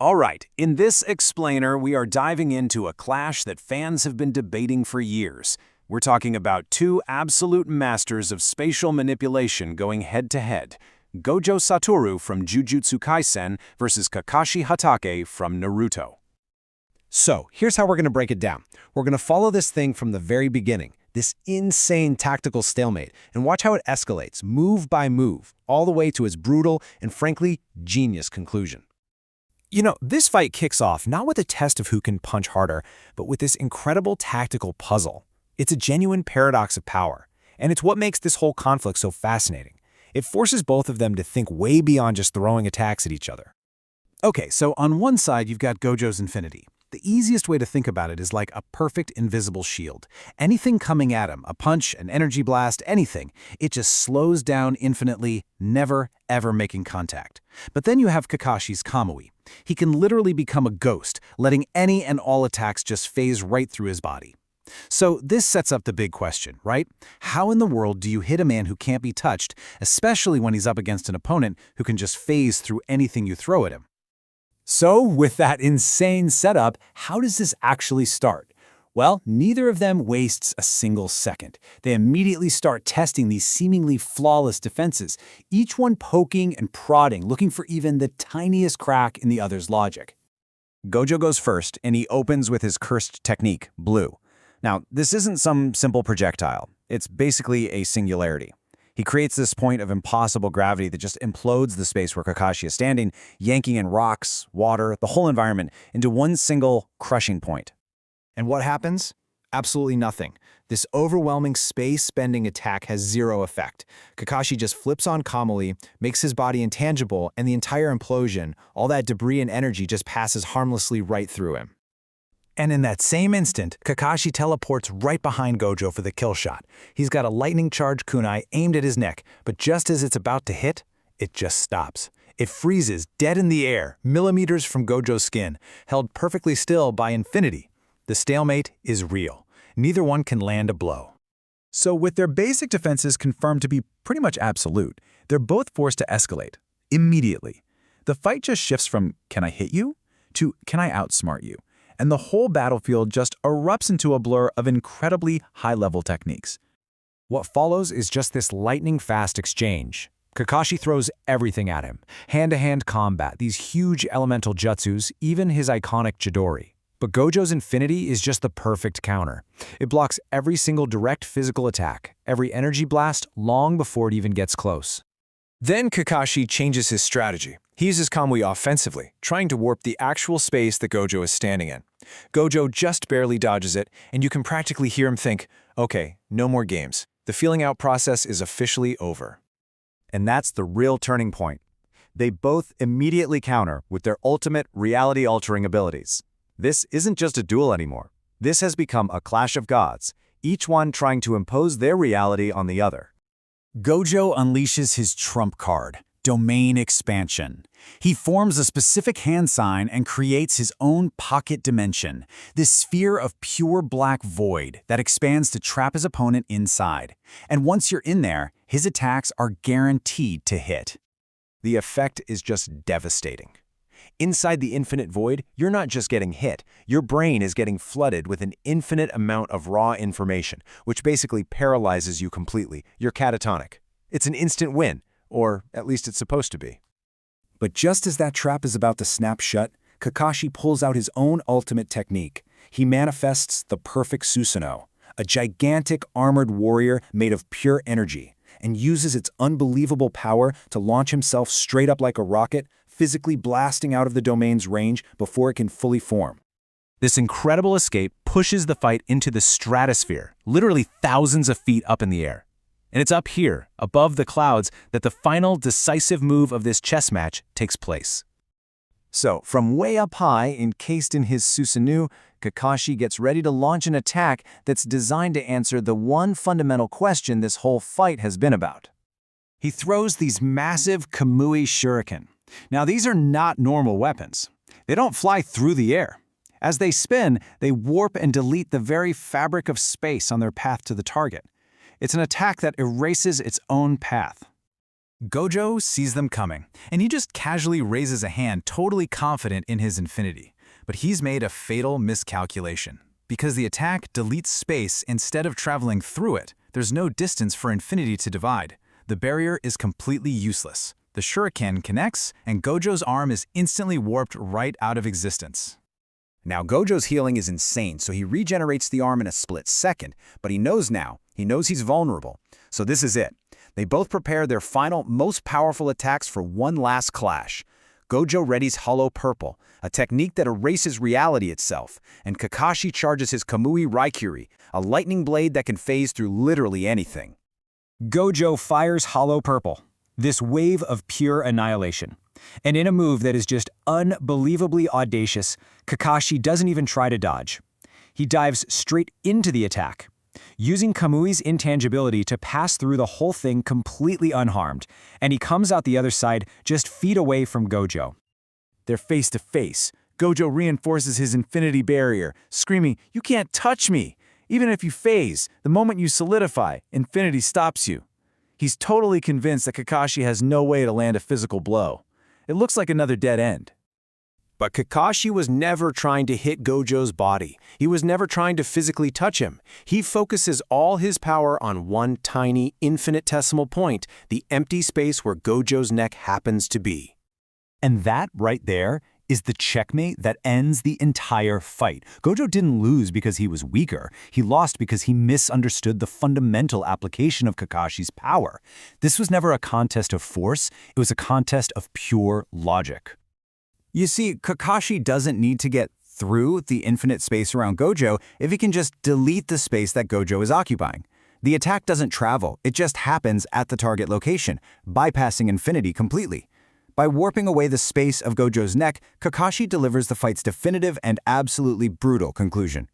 All right, in this explainer, we are diving into a clash that fans have been debating for years. We're talking about two absolute masters of spatial manipulation going head-to-head. Gojo Satoru from Jujutsu Kaisen versus Kakashi Hatake from Naruto. So, here's how we're going to break it down. We're going to follow this thing from the very beginning, this insane tactical stalemate, and watch how it escalates, move by move, all the way to its brutal and, frankly, genius conclusion. You know, this fight kicks off not with a test of who can punch harder, but with this incredible tactical puzzle. It's a genuine paradox of power, and it's what makes this whole conflict so fascinating. It forces both of them to think way beyond just throwing attacks at each other. Okay, so on one side, you've got Gojo's infinity. The easiest way to think about it is like a perfect invisible shield. Anything coming at him, a punch, an energy blast, anything, it just slows down infinitely, never, ever making contact. But then you have Kakashi's Kamui. He can literally become a ghost, letting any and all attacks just phase right through his body. So this sets up the big question, right? How in the world do you hit a man who can't be touched, especially when he's up against an opponent who can just phase through anything you throw at him? So, with that insane setup, how does this actually start? Well, neither of them wastes a single second. They immediately start testing these seemingly flawless defenses, each one poking and prodding, looking for even the tiniest crack in the other's logic. Gojo goes first, and he opens with his cursed technique, blue. Now, this isn't some simple projectile. It's basically a singularity. He creates this point of impossible gravity that just implodes the space where Kakashi is standing, yanking in rocks, water, the whole environment into one single crushing point. And what happens? Absolutely nothing. This overwhelming space-bending attack has zero effect. Kakashi just flips on Kamui, makes his body intangible, and the entire implosion, all that debris and energy just passes harmlessly right through him. And in that same instant, Kakashi teleports right behind Gojo for the kill shot. He's got a lightning charge kunai aimed at his neck, but just as it's about to hit, it just stops. It freezes dead in the air, millimeters from Gojo's skin, held perfectly still by infinity. The stalemate is real. Neither one can land a blow. So with their basic defenses confirmed to be pretty much absolute, they're both forced to escalate, immediately. The fight just shifts from, can I hit you? To, can I outsmart you? And the whole battlefield just erupts into a blur of incredibly high-level techniques. What follows is just this lightning-fast exchange. Kakashi throws everything at him. Hand-to-hand combat, these huge elemental jutsus, even his iconic Chidori. But Gojo's infinity is just the perfect counter. It blocks every single direct physical attack, every energy blast long before it even gets close. Then Kakashi changes his strategy. He uses Kamui offensively, trying to warp the actual space that Gojo is standing in. Gojo just barely dodges it, and you can practically hear him think, okay, no more games. The feeling out process is officially over. And that's the real turning point. They both immediately counter with their ultimate reality-altering abilities. This isn't just a duel anymore. This has become a clash of gods, each one trying to impose their reality on the other. Gojo unleashes his trump card, Domain Expansion. He forms a specific hand sign and creates his own pocket dimension, this sphere of pure black void that expands to trap his opponent inside. And once you're in there, his attacks are guaranteed to hit. The effect is just devastating. Inside the infinite void, you're not just getting hit, your brain is getting flooded with an infinite amount of raw information, which basically paralyzes you completely. You're catatonic. It's an instant win, or at least it's supposed to be. But just as that trap is about to snap shut, Kakashi pulls out his own ultimate technique. He manifests the perfect Susanoo, a gigantic armored warrior made of pure energy, and uses its unbelievable power to launch himself straight up like a rocket, physically blasting out of the domain's range before it can fully form. This incredible escape pushes the fight into the stratosphere, literally thousands of feet up in the air. And it's up here, above the clouds, that the final decisive move of this chess match takes place. So, from way up high, encased in his Susanoo, Kakashi gets ready to launch an attack that's designed to answer the one fundamental question this whole fight has been about. He throws these massive Kamui shuriken. Now, these are not normal weapons. They don't fly through the air. As they spin, they warp and delete the very fabric of space on their path to the target. It's an attack that erases its own path. Gojo sees them coming, and he just casually raises a hand, totally confident in his infinity. But he's made a fatal miscalculation. Because the attack deletes space instead of traveling through it, there's no distance for infinity to divide. The barrier is completely useless. The shuriken connects, and Gojo's arm is instantly warped right out of existence. Now, Gojo's healing is insane, so he regenerates the arm in a split second, but he knows now. He knows he's vulnerable. So this is it. They both prepare their final, most powerful attacks for one last clash. Gojo readies Hollow Purple, a technique that erases reality itself, and Kakashi charges his Kamui Raikiri, a lightning blade that can phase through literally anything. Gojo fires Hollow Purple, this wave of pure annihilation. And in a move that is just unbelievably audacious, Kakashi doesn't even try to dodge. He dives straight into the attack, using Kamui's intangibility to pass through the whole thing completely unharmed, and he comes out the other side just feet away from Gojo. They're face to face. Gojo reinforces his infinity barrier, screaming, "You can't touch me!" Even if you phase, the moment you solidify, infinity stops you. He's totally convinced that Kakashi has no way to land a physical blow. It looks like another dead end. But Kakashi was never trying to hit Gojo's body. He was never trying to physically touch him. He focuses all his power on one tiny, infinitesimal point, the empty space where Gojo's neck happens to be. And that right there is the checkmate that ends the entire fight. Gojo didn't lose because he was weaker. He lost because he misunderstood the fundamental application of Kakashi's power. This was never a contest of force. It was a contest of pure logic. You see, Kakashi doesn't need to get through the infinite space around Gojo if he can just delete the space that Gojo is occupying. The attack doesn't travel, it just happens at the target location, bypassing infinity completely. By warping away the space of Gojo's neck, Kakashi delivers the fight's definitive and absolutely brutal conclusion.